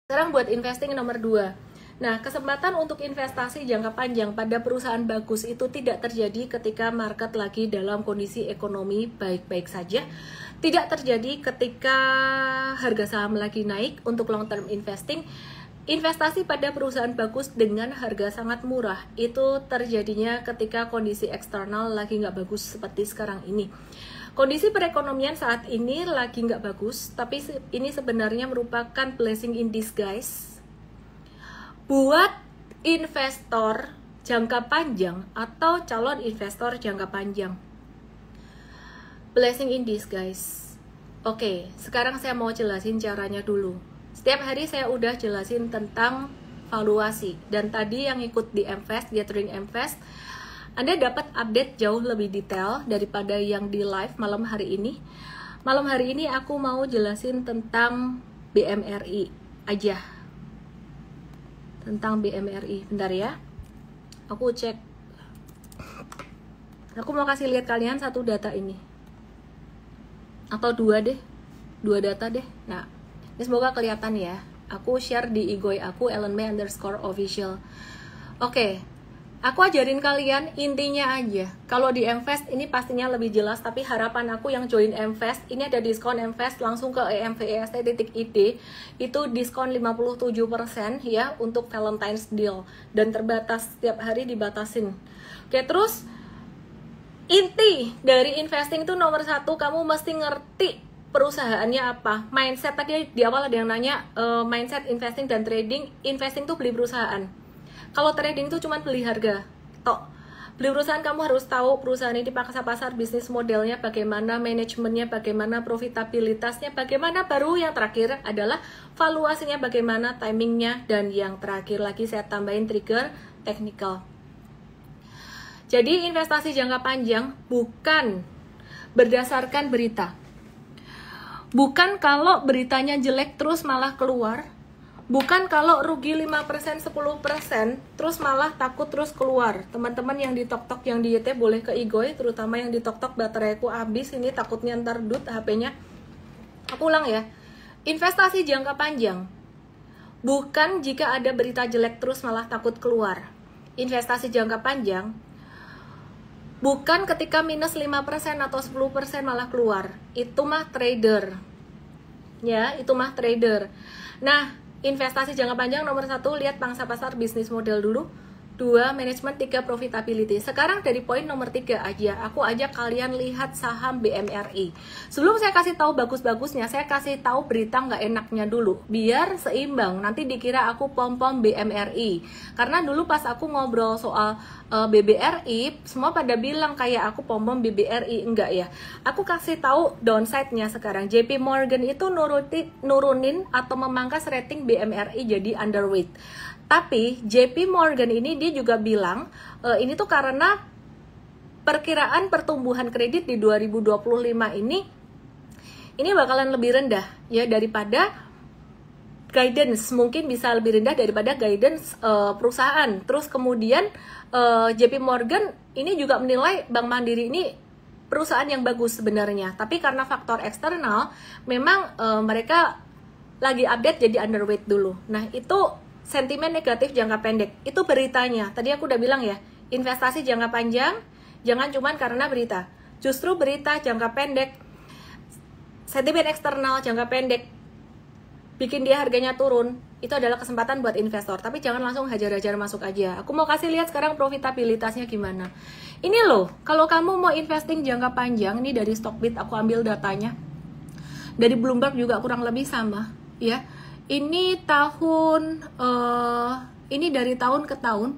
Sekarang buat investing nomor 2. Nah, kesempatan untuk investasi jangka panjang pada perusahaan bagus itu tidak terjadi ketika market lagi dalam kondisi ekonomi baik-baik saja. Tidak terjadi ketika harga saham lagi naik untuk long term investing. Investasi pada perusahaan bagus dengan harga sangat murah itu terjadinya ketika kondisi eksternal lagi nggak bagus seperti sekarang ini. Kondisi perekonomian saat ini lagi nggak bagus, tapi ini sebenarnya merupakan blessing in disguise buat investor jangka panjang atau calon investor jangka panjang. Blessing in disguise. Oke, sekarang saya mau jelasin caranya dulu. Setiap hari saya udah jelasin tentang valuasi, dan tadi yang ikut di MFest, Gathering MFest, Anda dapat update jauh lebih detail daripada yang di live malam hari ini. Malam hari ini aku mau jelasin tentang BMRI aja. Tentang BMRI. Bentar ya. Aku cek. Aku mau kasih lihat kalian satu data ini. Atau dua deh. Dua data deh. Nah, ini semoga kelihatan ya. Aku share di IG aku @ellenmei_official. Oke. Aku ajarin kalian intinya aja. Kalau di MFest ini pastinya lebih jelas, tapi harapan aku yang join MFest, ini ada diskon MFest langsung ke emvest.id, itu diskon 57% ya untuk Valentine's deal, dan terbatas, setiap hari dibatasin. Oke, terus inti dari investing itu nomor 1, kamu mesti ngerti perusahaannya apa. Mindset, tadi di awal ada yang nanya mindset investing dan trading. Investing tuh beli perusahaan. Kalau trading itu cuma beli harga, tok. Beli perusahaan, kamu harus tahu perusahaan ini paksa pasar, bisnis modelnya bagaimana, manajemennya bagaimana, profitabilitasnya bagaimana, baru yang terakhir adalah valuasinya bagaimana, timingnya, dan yang terakhir lagi saya tambahin trigger technical. Jadi investasi jangka panjang bukan berdasarkan berita. Bukan kalau beritanya jelek terus malah keluar. Bukan kalau rugi 5%, 10%, terus malah takut terus keluar. Teman-teman yang di TokTok, yang di YT boleh ke Igoy, terutama yang di TokTok, bateraiku habis, ini takutnya ntar dut HP-nya. Aku ulang ya. Investasi jangka panjang. Bukan jika ada berita jelek terus malah takut keluar. Investasi jangka panjang. Bukan ketika minus 5% atau 10% malah keluar. Itu mah trader. Ya, itu mah trader. Nah, investasi jangka panjang nomor 1, lihat pangsa pasar, bisnis model dulu. 2, manajemen. 3, profitability. Sekarang dari poin nomor 3 aja, aku ajak kalian lihat saham BMRI. Sebelum saya kasih tahu bagus-bagusnya, saya kasih tahu berita nggak enaknya dulu, biar seimbang. Nanti dikira aku pom-pom BMRI. Karena dulu pas aku ngobrol soal BBRI, semua pada bilang kayak aku pom-pom BBRI. Enggak ya. Aku kasih tahu downside-nya sekarang. JP Morgan itu nurunin atau memangkas rating BMRI jadi underweight. Tapi JP Morgan ini dia juga bilang ini tuh karena perkiraan pertumbuhan kredit di 2025 ini bakalan lebih rendah ya daripada guidance, mungkin bisa lebih rendah daripada guidance perusahaan. Terus kemudian JP Morgan ini juga menilai Bank Mandiri ini perusahaan yang bagus sebenarnya, tapi karena faktor eksternal memang mereka lagi update jadi underweight dulu. Nah, itu sentimen negatif jangka pendek, itu beritanya. Tadi aku udah bilang ya, investasi jangka panjang jangan cuman karena berita. Justru berita jangka pendek, sentimen eksternal jangka pendek bikin dia harganya turun, itu adalah kesempatan buat investor. Tapi jangan langsung hajar-hajar masuk aja. Aku mau kasih lihat sekarang profitabilitasnya gimana. Ini loh, kalau kamu mau investing jangka panjang, ini dari Stockbit aku ambil datanya. Dari Bloomberg juga kurang lebih sama, ya. Ini tahun, ini dari tahun ke tahun,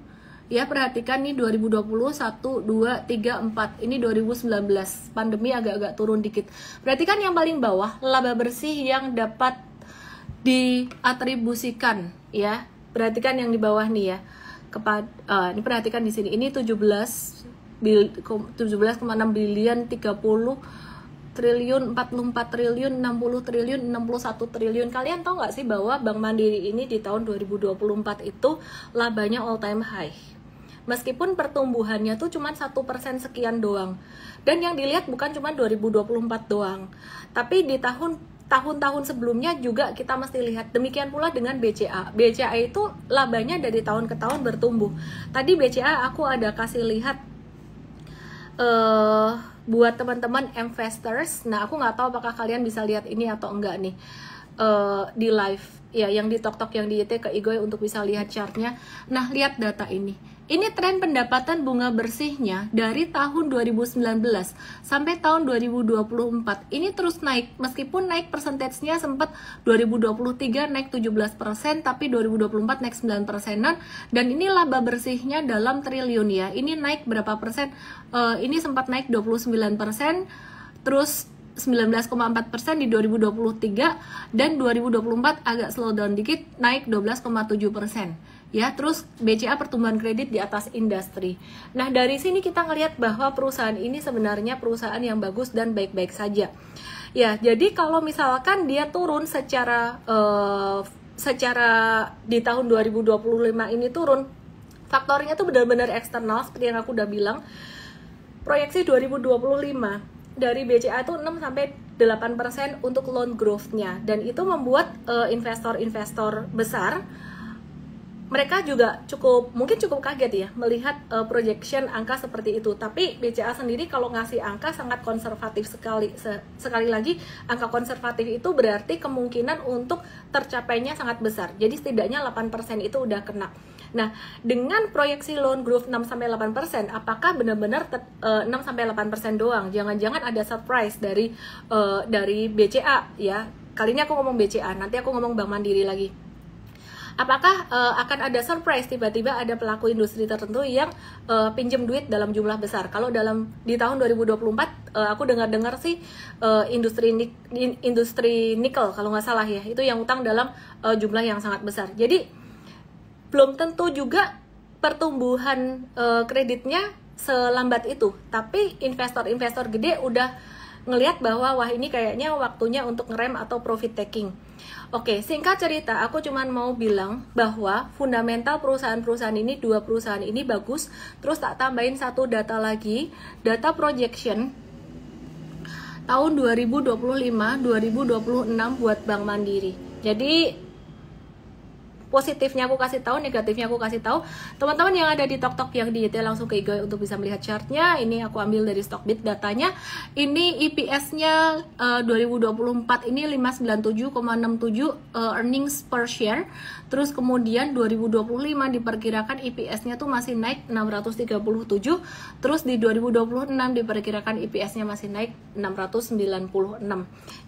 ya perhatikan nih 2020, 1, 2, 3, 4, ini 2019, pandemi agak-agak turun dikit. Perhatikan yang paling bawah, laba bersih yang dapat diatribusikan, ya. Perhatikan yang di bawah nih ya, ini perhatikan di sini, ini 17,6 bilion, 30 triliun, 44 triliun, 60 triliun, 61 triliun. Kalian tahu nggak sih bahwa Bank Mandiri ini di tahun 2024 itu labanya all time high. Meskipun pertumbuhannya tuh cuma 1% sekian doang. Dan yang dilihat bukan cuma 2024 doang. Tapi di tahun tahun-tahun sebelumnya juga kita mesti lihat. Demikian pula dengan BCA. BCA itu labanya dari tahun ke tahun bertumbuh. Tadi BCA aku ada kasih lihat buat teman-teman investors. Nah, aku nggak tahu apakah kalian bisa lihat ini atau enggak nih di live ya, yang di TokTok, yang di YT ke Igoy untuk bisa lihat chartnya. Nah, lihat data ini. Ini tren pendapatan bunga bersihnya dari tahun 2019 sampai tahun 2024. Ini terus naik, meskipun naik persentasenya sempat 2023 naik 17%, tapi 2024 naik 9%-an. Dan ini laba bersihnya dalam triliun ya. Ini naik berapa persen? Ini sempat naik 29%, terus 19,4% di 2023, dan 2024 agak slow down dikit, naik 12,7%. Ya, terus BCA pertumbuhan kredit di atas industri. Nah, dari sini kita ngelihat bahwa perusahaan ini sebenarnya perusahaan yang bagus dan baik-baik saja. Ya, jadi kalau misalkan dia turun secara di tahun 2025 ini turun, faktornya tuh benar-benar eksternal seperti yang aku udah bilang. Proyeksi 2025 dari BCA itu 6-8% untuk loan growth-nya, dan itu membuat investor-investor besar mereka juga mungkin cukup kaget ya melihat projection angka seperti itu. Tapi BCA sendiri kalau ngasih angka sangat konservatif sekali. Sekali lagi, angka konservatif itu berarti kemungkinan untuk tercapainya sangat besar. Jadi setidaknya 8% itu udah kena. Nah, dengan proyeksi loan growth 6-8%, apakah benar-benar 6-8% doang? Jangan-jangan ada surprise dari BCA ya. Kali ini aku ngomong BCA, nanti aku ngomong Bank Mandiri lagi. Apakah akan ada surprise tiba-tiba ada pelaku industri tertentu yang pinjam duit dalam jumlah besar? Kalau di tahun 2024 aku dengar sih industri nikel kalau nggak salah ya, itu yang utang dalam jumlah yang sangat besar. Jadi belum tentu juga pertumbuhan kreditnya selambat itu, tapi investor-investor gede udah ngelihat bahwa wah ini kayaknya waktunya untuk ngerem atau profit taking. Oke, singkat cerita, aku cuman mau bilang bahwa fundamental perusahaan-perusahaan ini, dua perusahaan ini bagus. Terus tak tambahin satu data lagi, data projection tahun 2025-2026 buat Bank Mandiri. Jadi positifnya aku kasih tahu, negatifnya aku kasih tahu. Teman-teman yang ada di TokTok, yang di YT langsung ke Igoy untuk bisa melihat chartnya. Ini aku ambil dari Stockbit datanya. Ini EPS-nya 2024 ini 597,67 earnings per share. Terus kemudian 2025 diperkirakan EPS-nya tuh masih naik 637. Terus di 2026 diperkirakan EPS-nya masih naik 696.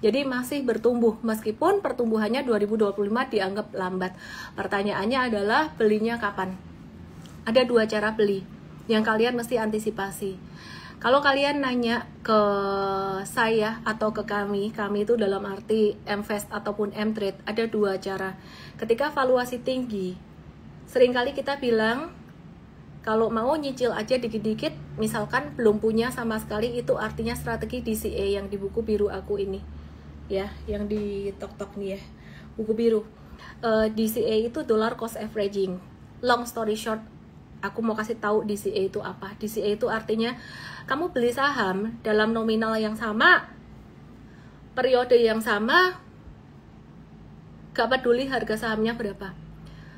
Jadi masih bertumbuh meskipun pertumbuhannya 2025 dianggap lambat. Pertanyaannya adalah belinya kapan? Ada dua cara beli yang kalian mesti antisipasi. Kalau kalian nanya ke saya atau ke kami itu dalam arti M-Fast ataupun M-Trade, ada dua cara. Ketika valuasi tinggi, seringkali kita bilang kalau mau nyicil aja dikit-dikit, misalkan belum punya sama sekali, itu artinya strategi DCA yang di buku biru aku ini. Ya, yang di TokTok nih ya, buku biru. DCA itu dollar cost averaging. Long story short, aku mau kasih tahu DCA itu apa. DCA itu artinya kamu beli saham dalam nominal yang sama, periode yang sama, gak peduli harga sahamnya berapa.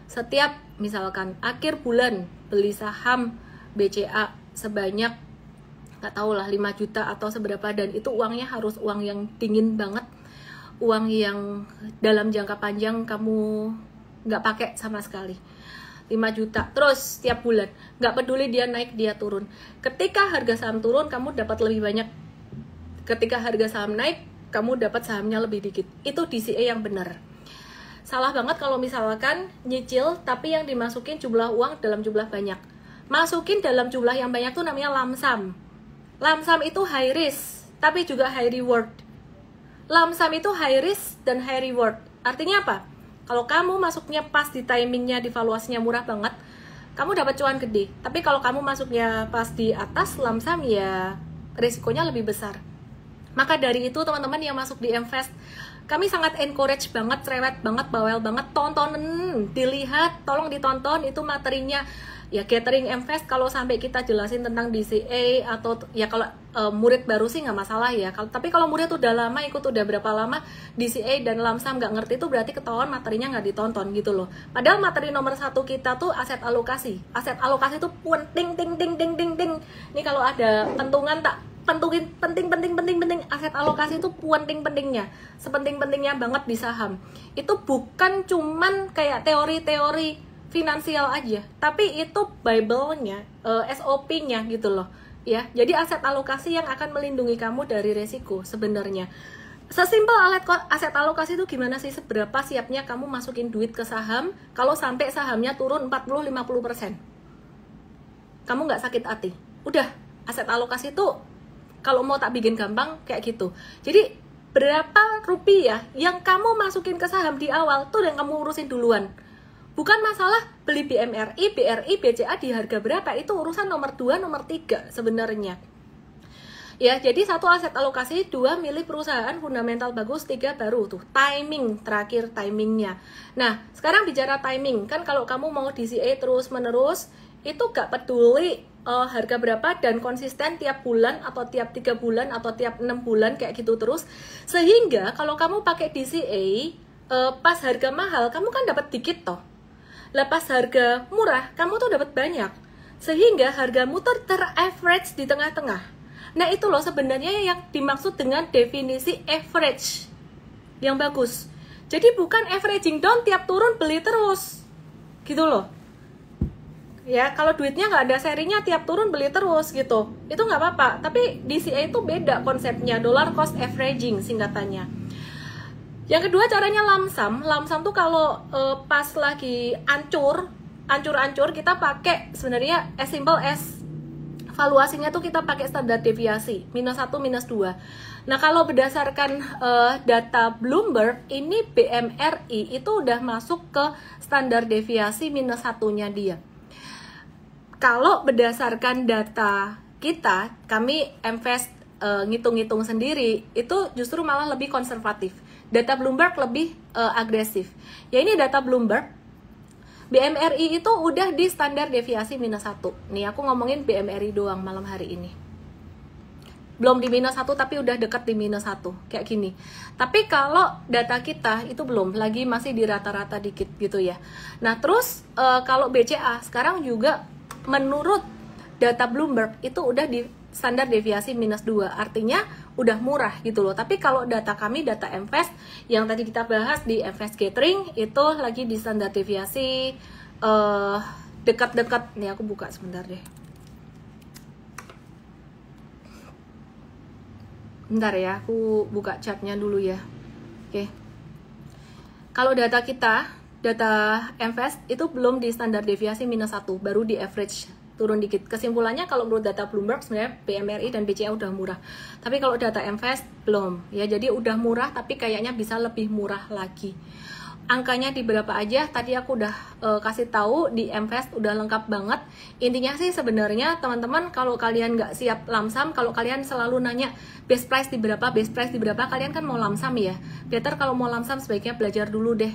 Setiap misalkan akhir bulan beli saham BCA sebanyak gak tau lah 5 juta atau seberapa, dan itu uangnya harus uang yang dingin banget, uang yang dalam jangka panjang kamu nggak pakai sama sekali. 5 juta terus setiap bulan, nggak peduli dia naik dia turun. Ketika harga saham turun kamu dapat lebih banyak, ketika harga saham naik kamu dapat sahamnya lebih dikit. Itu DCA yang benar. Salah banget kalau misalkan nyicil tapi yang dimasukin jumlah uang dalam jumlah banyak. Masukin dalam jumlah yang banyak tuh namanya lump sum. Lump sum itu high risk tapi juga high reward. Lump sum itu high risk dan high reward. Artinya apa? Kalau kamu masuknya pas di timingnya, di valuasinya murah banget, kamu dapat cuan gede. Tapi kalau kamu masuknya pas di atas lump sum, ya risikonya lebih besar. Maka dari itu teman-teman yang masuk di M-Fast, kami sangat encourage banget, cerewet banget, bawel banget, tontonin, dilihat, tolong ditonton, itu materinya Ya Gathering Invest kalau sampai kita jelasin tentang DCA atau ya kalau murid baru sih nggak masalah ya. Tapi kalau murid udah lama ikut, udah berapa lama DCA dan lump sum nggak ngerti, itu berarti ketahuan materinya nggak ditonton gitu loh. Padahal materi nomor 1 kita tuh aset alokasi. Aset alokasi tuh penting ting ting ting ting ting. Ini kalau ada pentungan tak penting aset alokasi itu pentingnya, sepenting-pentingnya banget di saham. Itu bukan cuman kayak teori-teori finansial aja, tapi itu Bible-nya, SOP-nya gitu loh ya. Jadi aset alokasi yang akan melindungi kamu dari resiko sebenarnya. Sesimpel aset alokasi itu gimana sih, seberapa siapnya kamu masukin duit ke saham kalau sampai sahamnya turun 40-50%. Kamu nggak sakit hati. Udah, aset alokasi itu kalau mau tak bikin gampang kayak gitu. Jadi berapa rupiah yang kamu masukin ke saham di awal tuh yang kamu urusin duluan. Bukan masalah beli BMRI, BRI, BCA di harga berapa, itu urusan nomor 2, nomor 3 sebenarnya. Ya, jadi 1 aset alokasi, 2 milih perusahaan fundamental bagus, 3 baru tuh timing, terakhir timingnya. Nah, sekarang bicara timing, kan kalau kamu mau DCA terus menerus, itu gak peduli harga berapa dan konsisten tiap bulan atau tiap 3 bulan atau tiap 6 bulan kayak gitu terus. Sehingga kalau kamu pakai DCA pas harga mahal, kamu kan dapat dikit toh. Lepas harga murah, kamu tuh dapat banyak. Sehingga hargamu tuh ter-average di tengah-tengah. Nah itu loh sebenarnya yang dimaksud dengan definisi average yang bagus. Jadi bukan averaging down, tiap turun beli terus. Gitu loh. Ya, kalau duitnya nggak ada serinya, tiap turun beli terus gitu. Itu nggak apa-apa. Tapi DCA itu beda konsepnya, dollar cost averaging singkatannya. Yang kedua caranya lump sum. Lump sum tuh kalau pas lagi ancur kita pakai sebenarnya as simple as valuasinya tuh kita pakai standar deviasi -1, -2. Nah kalau berdasarkan data Bloomberg, ini BMRI itu udah masuk ke standar deviasi -1-nya dia. Kalau berdasarkan data kita, kami invest ngitung-ngitung sendiri, itu justru malah lebih konservatif. Data Bloomberg lebih agresif. Ya ini data Bloomberg, BMRI itu udah di standar deviasi -1. Nih aku ngomongin BMRI doang malam hari ini. Belum di -1 tapi udah dekat di -1 kayak gini. Tapi kalau data kita itu belum, lagi masih di rata-rata dikit gitu ya. Nah terus kalau BCA sekarang juga menurut data Bloomberg itu udah di standar deviasi -2, artinya udah murah gitu loh. Tapi kalau data kami, data Invest yang tadi kita bahas di Invest Gathering, itu lagi di standar deviasi dekat-dekat. Nih aku buka sebentar deh. Bentar ya, aku buka chartnya dulu ya. Oke. Kalau data kita, data Invest itu belum di standar deviasi -1, baru di average turun dikit. Kesimpulannya kalau menurut data Bloomberg sebenarnya BMRI dan BCA udah murah. Tapi kalau data Invest belum. Ya jadi udah murah tapi kayaknya bisa lebih murah lagi. Angkanya di berapa aja tadi aku udah kasih tahu di Invest udah lengkap banget. Intinya sih sebenarnya teman-teman kalau kalian nggak siap lump sum, kalau kalian selalu nanya best price di berapa, best price di berapa, kalian kan mau lump sum ya. Better kalau mau lump sum sebaiknya belajar dulu deh.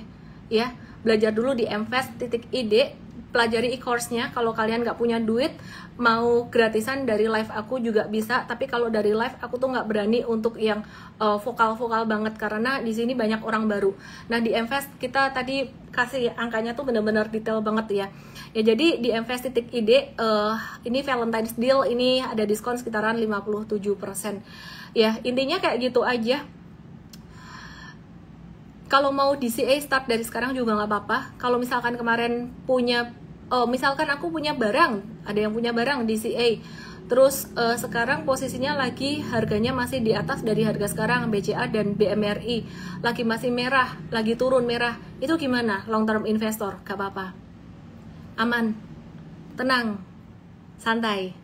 Ya, belajar dulu di invest.id, pelajari e-course-nya. Kalau kalian nggak punya duit, mau gratisan dari live aku juga bisa. Tapi kalau dari live aku tuh nggak berani untuk yang vokal-vokal banget karena di sini banyak orang baru. Nah di Invest kita tadi kasih angkanya tuh bener-bener detail banget ya. Ya jadi di invest.id ini Valentine's deal, ini ada diskon sekitaran 57%. Ya intinya kayak gitu aja. Kalau mau DCA start dari sekarang juga nggak apa-apa. Kalau misalkan kemarin punya, misalkan aku punya barang, ada yang punya barang DCA, terus sekarang posisinya lagi harganya masih di atas dari harga sekarang BCA dan BMRI, lagi masih merah, lagi turun merah, itu gimana? Long term investor, gak apa-apa, aman, tenang, santai.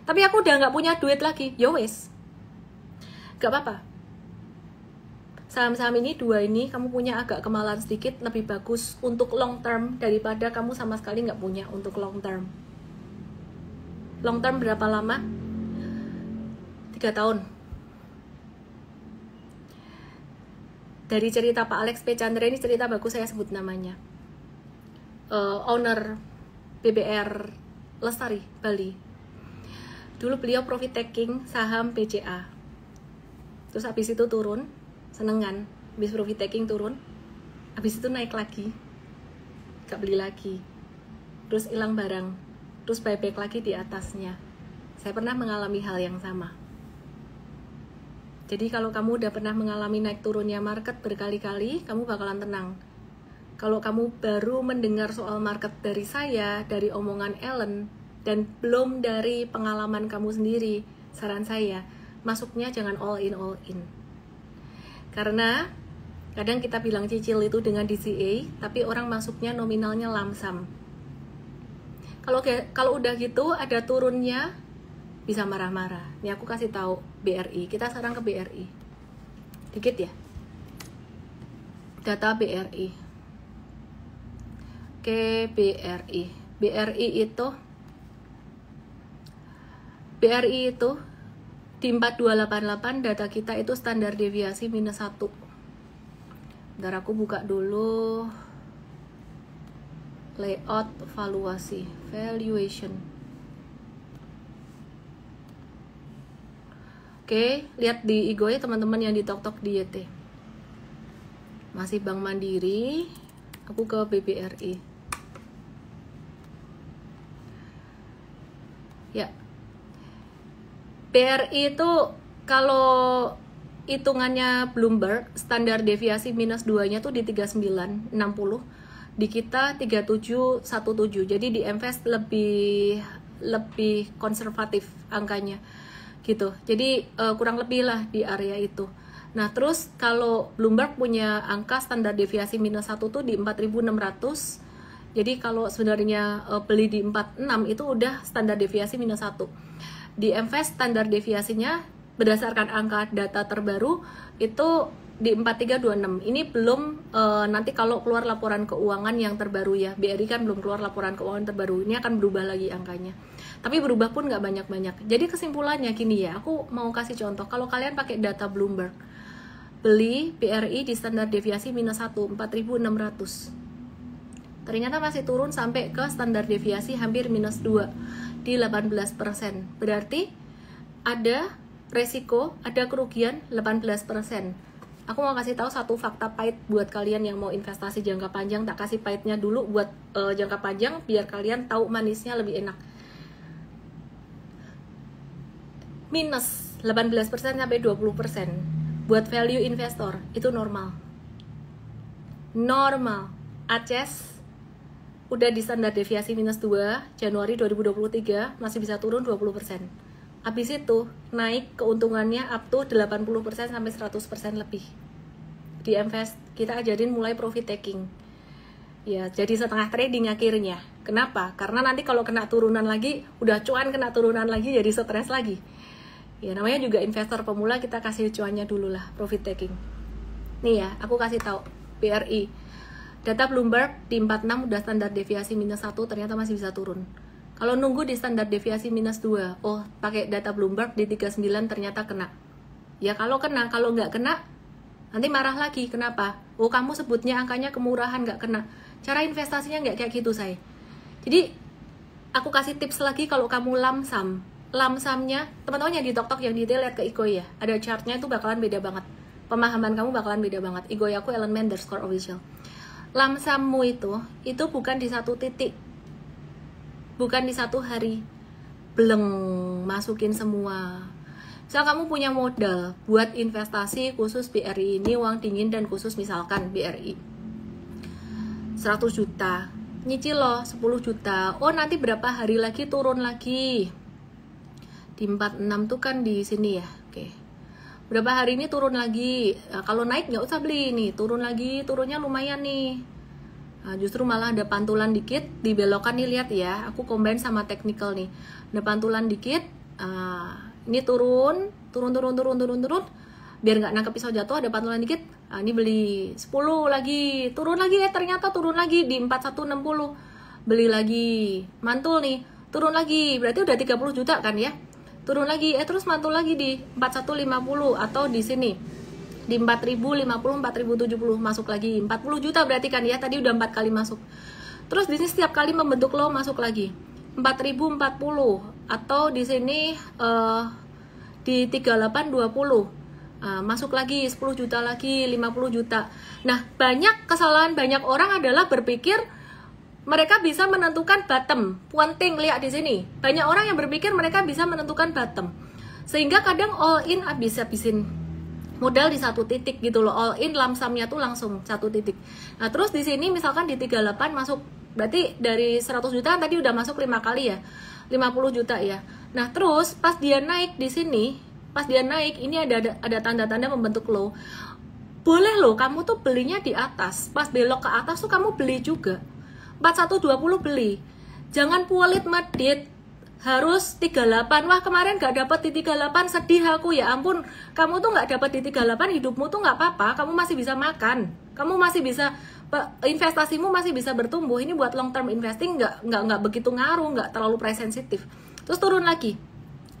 Tapi aku udah nggak punya duit lagi, yowes, gak apa-apa. Saham-saham ini, dua ini, kamu punya agak kemalan sedikit, lebih bagus untuk long term daripada kamu sama sekali nggak punya untuk long term. Long term berapa lama? 3 tahun. Dari cerita Pak Alex P. Chandra, ini cerita bagus, saya sebut namanya. Owner BBR Lestari, Bali. Dulu beliau profit taking saham PCA. Terus habis itu turun, senengan. Habis profit taking turun, habis itu naik lagi. Gak beli lagi. Terus hilang barang. Terus buyback lagi di atasnya. Saya pernah mengalami hal yang sama. Jadi kalau kamu udah pernah mengalami naik turunnya market berkali-kali, kamu bakalan tenang. Kalau kamu baru mendengar soal market dari saya, dari omongan Ellen, dan belum dari pengalaman kamu sendiri, saran saya, masuknya jangan all in. Karena kadang kita bilang cicil itu dengan DCA, tapi orang masuknya nominalnya lamsam. Kalau udah gitu ada turunnya, bisa marah-marah. Ini aku kasih tahu BRI. Kita sekarang ke BRI. Dikit ya. Data BRI. Oke, BRI. BRI itu di 4288 data kita itu standar deviasi minus 1. Bentar aku buka dulu layout valuation. Oke, lihat di Igo ya teman-teman yang di tok-tok di YT. Masih Bank Mandiri, aku ke BBRI. Ya. BRI itu kalau hitungannya Bloomberg, standar deviasi minus 2-nya tuh di 3960. Di kita 3717. Jadi di Mvest lebih konservatif angkanya. Gitu. Jadi kurang lebih lah di area itu. Nah, terus kalau Bloomberg punya angka standar deviasi minus 1 tuh di 4600. Jadi kalau sebenarnya beli di 46 itu udah standar deviasi minus 1. Di Mvest standar deviasinya berdasarkan angka data terbaru itu di 4326. Ini belum nanti kalau keluar laporan keuangan yang terbaru ya. BRI kan belum keluar laporan keuangan terbaru. Ini akan berubah lagi angkanya. Tapi berubah pun nggak banyak-banyak. Jadi kesimpulannya gini ya, aku mau kasih contoh. Kalau kalian pakai data Bloomberg, beli BRI di standar deviasi minus 1, 4600. Ternyata masih turun sampai ke standar deviasi hampir minus 2 di 18%. Berarti ada resiko, ada kerugian 18%. Aku mau kasih tahu satu fakta pahit buat kalian yang mau investasi jangka panjang. Tak kasih pahitnya dulu buat jangka panjang biar kalian tahu manisnya lebih enak. Minus 18% sampai 20% buat value investor itu normal. Normal. ACES udah di standar deviasi minus 2 Januari 2023 masih bisa turun 20%. Habis itu naik keuntungannya up to 80% sampai 100% lebih. Di Mvest kita ajarin mulai profit taking. Ya, jadi setengah trading akhirnya. Kenapa? Karena nanti kalau kena turunan lagi, udah cuan kena turunan lagi jadi stres lagi. Ya, namanya juga investor pemula, kita kasih cuannya dulu lah, profit taking. Nih ya, aku kasih tahu BRI. Data Bloomberg di 46 udah standar deviasi minus 1, ternyata masih bisa turun. Kalau nunggu di standar deviasi minus 2, oh pakai data Bloomberg di 39 ternyata kena. Ya kalau kena, kalau nggak kena, nanti marah lagi. Kenapa? Oh kamu sebutnya angkanya kemurahan, nggak kena. Cara investasinya nggak kayak gitu saya. Jadi aku kasih tips lagi kalau kamu lamsam. Lamsamnya, teman-teman yang di tok-tok yang detail lihat ke Igoy ya. Ada chartnya itu bakalan beda banget. Pemahaman kamu bakalan beda banget. Igoy aku Ellen _ official. Lamsammu itu bukan di satu titik, bukan di satu hari bleng masukin semua. Misal kamu punya modal buat investasi khusus BRI ini uang dingin dan khusus misalkan BRI 100 juta, nyicil loh 10 juta. Oh nanti berapa hari lagi turun lagi di 46 tuh kan di sini ya. Oke, berapa hari ini turun lagi. Nah, kalau naik nggak usah beli nih, turun lagi, turunnya lumayan nih. Nah, justru malah ada pantulan dikit, dibelokkan nih, lihat ya. Aku combine sama technical nih. Ada pantulan dikit, ini turun. Biar nggak nangkep pisau jatuh, ada pantulan dikit. Ini beli 10 lagi, turun lagi ternyata turun lagi di 4160. Beli lagi, mantul nih, turun lagi. Berarti udah 30 juta kan ya. Turun lagi, terus mantul lagi di 4150 atau di sini di 4050, 4070 masuk lagi 40 juta berarti kan ya, tadi udah 4 kali masuk. Terus di sini setiap kali membentuk low masuk lagi 4040, atau di sini di 3820 masuk lagi 10 juta lagi, 50 juta. Nah, banyak kesalahan banyak orang adalah berpikir mereka bisa menentukan bottom. Pointing, lihat di sini. Banyak orang yang berpikir mereka bisa menentukan bottom. Sehingga kadang all in habisin modal di satu titik gitu loh. All in lamsamnya tuh langsung satu titik. Nah, terus di sini misalkan di 38 masuk, berarti dari 100 juta kan tadi udah masuk 5 kali ya. 50 juta ya. Nah, terus pas dia naik di sini, pas dia naik ini ada tanda-tanda membentuk low. Boleh loh kamu tuh belinya di atas. Pas belok ke atas tuh kamu beli juga. 4120 beli. Jangan pualit medit harus 38. Wah, kemarin gak dapat di 38, sedih aku, ya ampun. Kamu tuh gak dapat di 38, hidupmu tuh gak apa-apa. Kamu masih bisa makan, kamu masih bisa, investasimu masih bisa bertumbuh. Ini buat long term investing nggak begitu ngaruh, nggak terlalu price sensitive. Terus turun lagi,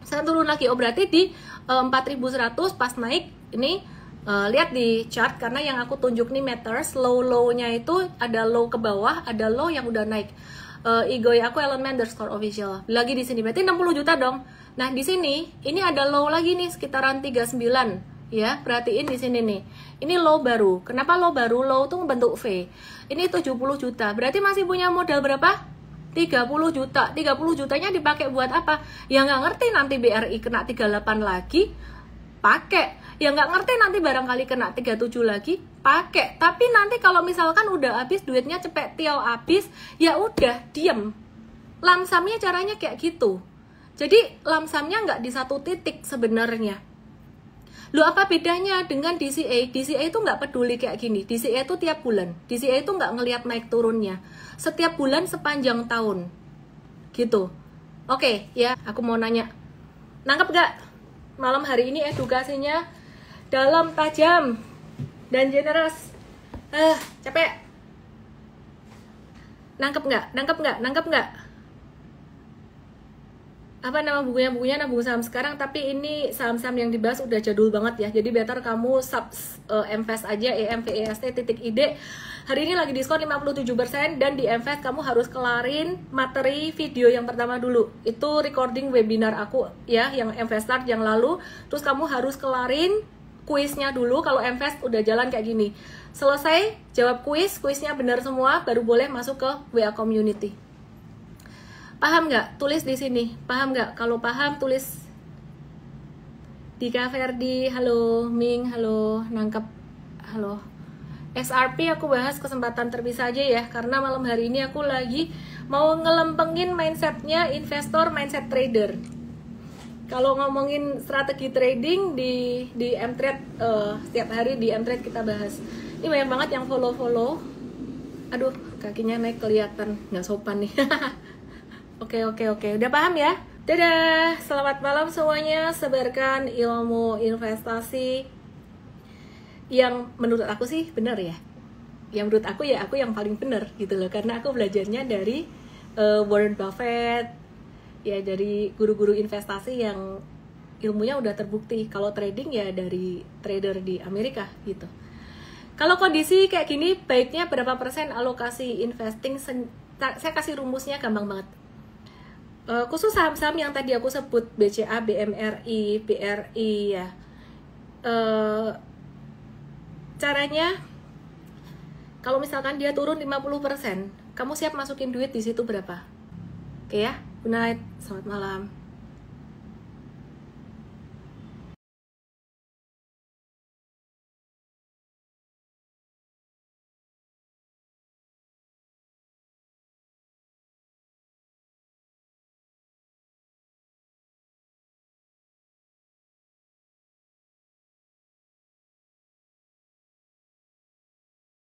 saya turun lagi. Oh, berarti di 4100 pas naik ini, lihat di chart, karena yang aku tunjuk nih matters. Low-nya itu ada low ke bawah, ada low yang udah naik. Igoi aku @ellen_official lagi di sini, berarti 60 juta dong. Nah, di sini ini ada low lagi nih sekitaran 39 ya. Perhatiin di sini nih. Ini low baru. Kenapa low baru? Low tuh bentuk V. Ini 70 juta. Berarti masih punya modal berapa? 30 juta. 30 jutanya dipakai buat apa? Ya nggak ngerti, nanti BRI kena 38 lagi, pakai. Ya nggak ngerti, nanti barangkali kena 37 lagi, pakai. Tapi nanti kalau misalkan udah habis duitnya, cepet tiau habis, ya udah diem. Lamsamnya caranya kayak gitu. Jadi lamsamnya nggak di satu titik sebenarnya. Loh, apa bedanya dengan DCA? DCA itu nggak peduli kayak gini. DCA itu tiap bulan. DCA itu nggak ngelihat naik turunnya. Setiap bulan sepanjang tahun. Gitu. Oke, ya, aku mau nanya. Nangkep nggak? Malam hari ini edukasinya dalam, tajam, dan generous. Capek. Nangkep nggak? Nangkep nggak? Nangkep nggak? Apa nama bukunya? Bukunya Nabung Saham Sekarang, tapi ini saham-saham yang dibahas udah jadul banget ya. Jadi better kamu invest aja, emvest.id. Hari ini lagi diskon 57%, dan di invest kamu harus kelarin materi video yang pertama dulu. Itu recording webinar aku ya, yang investart yang lalu. Terus kamu harus kelarin kuisnya dulu. Kalau invest udah jalan kayak gini, selesai jawab kuisnya benar semua, baru boleh masuk ke WA community. Paham nggak? Tulis di sini. Paham nggak? Kalau paham tulis. Dika Verdi, halo. Ming, halo. Nangkep, halo. XRP aku bahas kesempatan terpisah aja ya, karena malam hari ini aku lagi mau ngelempengin mindsetnya investor, mindset trader. Kalau ngomongin strategi trading di Mtrade, setiap hari di Mtrade kita bahas. Ini banyak banget yang follow. Aduh, kakinya naik kelihatan, nggak sopan nih. Oke, udah paham ya? Dadah, selamat malam semuanya. Sebarkan ilmu investasi yang menurut aku sih benar ya. Yang menurut aku ya, aku yang paling benar gitu loh. Karena aku belajarnya dari Warren Buffett, ya dari guru-guru investasi yang ilmunya udah terbukti. Kalau trading ya dari trader di Amerika gitu. Kalau kondisi kayak gini, baiknya berapa persen alokasi investing? Saya kasih rumusnya gampang banget. Khusus saham-saham yang tadi aku sebut, BCA, BMRI, BRI ya. Caranya, kalau misalkan dia turun 50%, kamu siap masukin duit di situ berapa? Oke ya, good night, selamat malam.